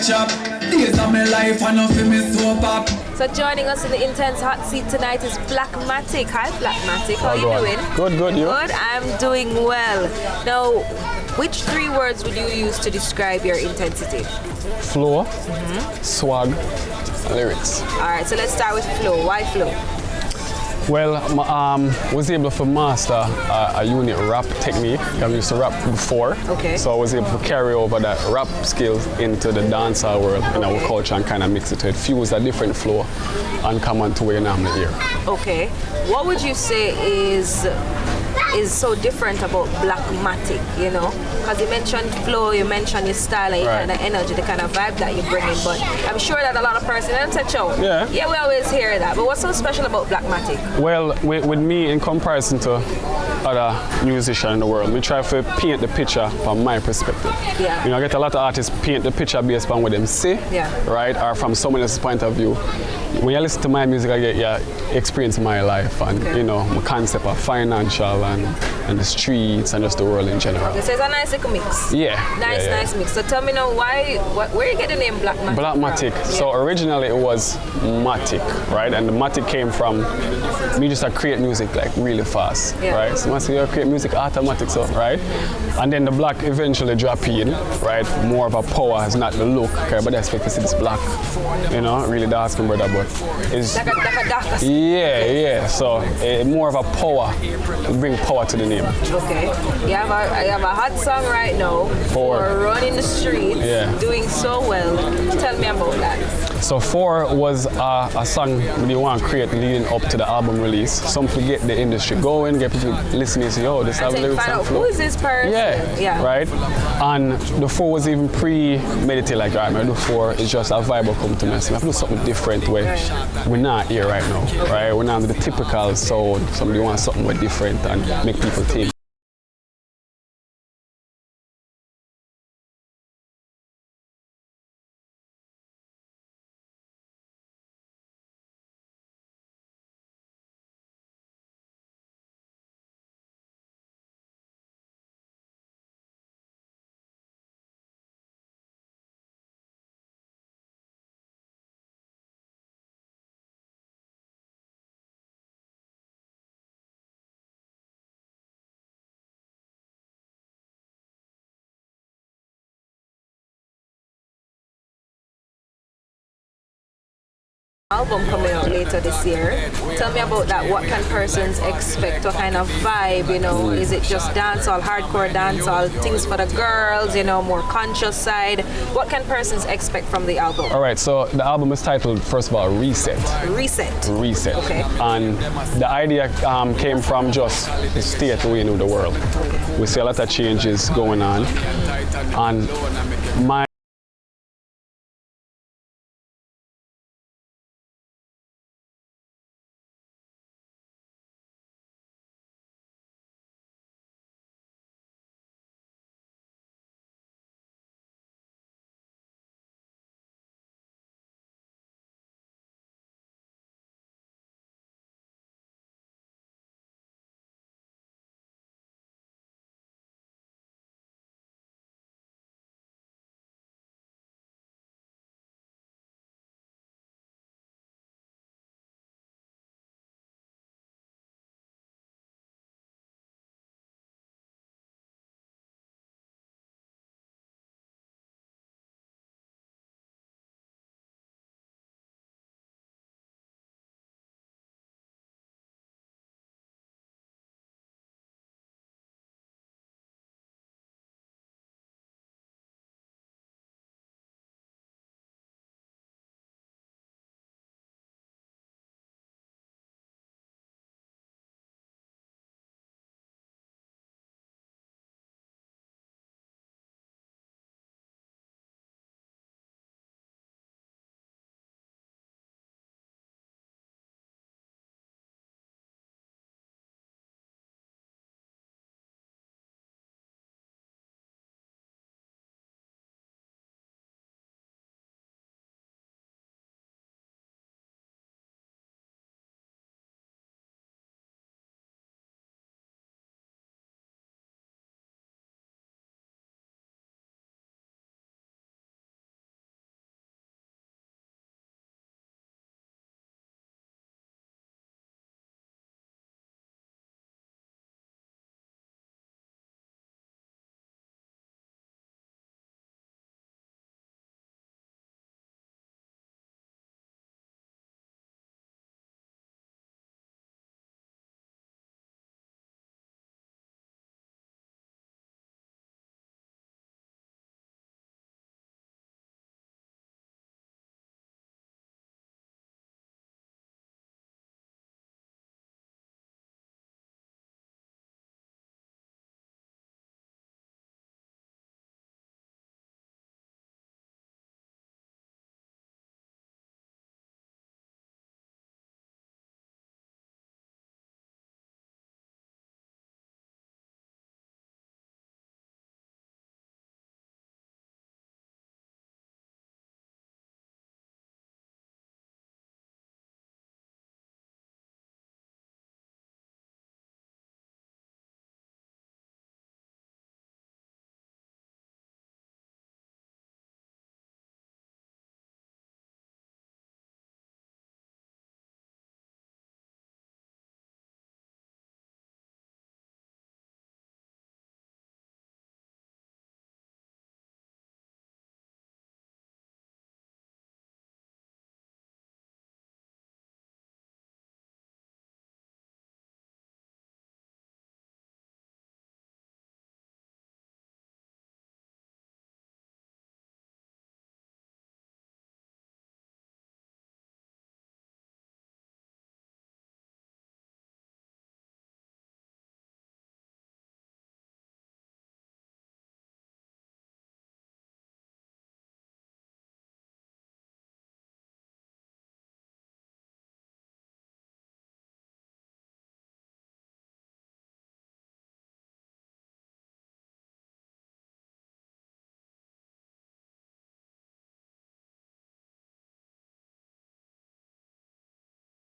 catch up. Days of my life, I know for me so pop. So joining us in the Intense Hot Seat tonight is Blackmatic. Hi Blackmatic, how are you doing? Good, you? Good, I'm doing well. Now, which three words would you use to describe your intensity? Flow, swag, lyrics. Alright, so let's start with flow. Why flow? Well, was able to master a unit rap technique. I used to rap before, Okay. so I was able to carry over that rap skills into the dancehall world in our culture and kind of mix it to it, fuse a different flow and come on to where you normally hear. Okay. What would you say is so different about Blackmatic, you know? Because you mentioned flow, you mentioned your style and your Right. kind of energy, the kind of vibe that you bring in, but I'm sure that a lot of persons, and say, "Chow, Yeah. yeah, we always hear that, but what's so special about Blackmatic? Well, with me, in comparison to other musicians in the world, we try to paint the picture from my perspective. Yeah. You know, I get a lot of artists paint the picture based on what them say, Yeah. right, or from someone else's point of view. When you listen to my music, I get experience my life and Okay. you know my concept of financial and the streets and just the world in general. Okay, so it's a nice little mix. Yeah. Nice, yeah. nice mix. So tell me now, where you get the name Blackmatic? Blackmatic. from? So originally it was Matic, right? And the Matic came from me just to create music like really fast, Yeah. right? So once you create music automatic, so right? And then the black eventually drop in, right? More of a power, it's not the look, okay? But that's because it's black, you know, really dark skin brother, but it's Like a darker skin. yeah. So more of a power, bring power to the name. Okay. You have a hot song right now For running the streets, Yeah. doing so well. Tell me about that. So 4 was a song we want to create leading up to the album release. Something to get the industry going, get people listening, say, oh, this And album then lyrics find and out flow. who is this person? Yeah, right? And the 4 was even premeditated, like, all right, man, the 4 is just a vibe will come to me. So we have to do something different where we're not here right now, right? We're not the typical sound. Somebody wants something more different and make people think. Album coming out later this year. Tell me about that. What can persons expect? What kind of vibe, you know? Is it just dancehall, hardcore dancehall, things for the girls, you know, more conscious side? What can persons expect from the album? All right, so the album is titled, first of all, Reset. Reset. Reset. Okay. And the idea came from just the state we know the world. We see a lot of changes going on. And my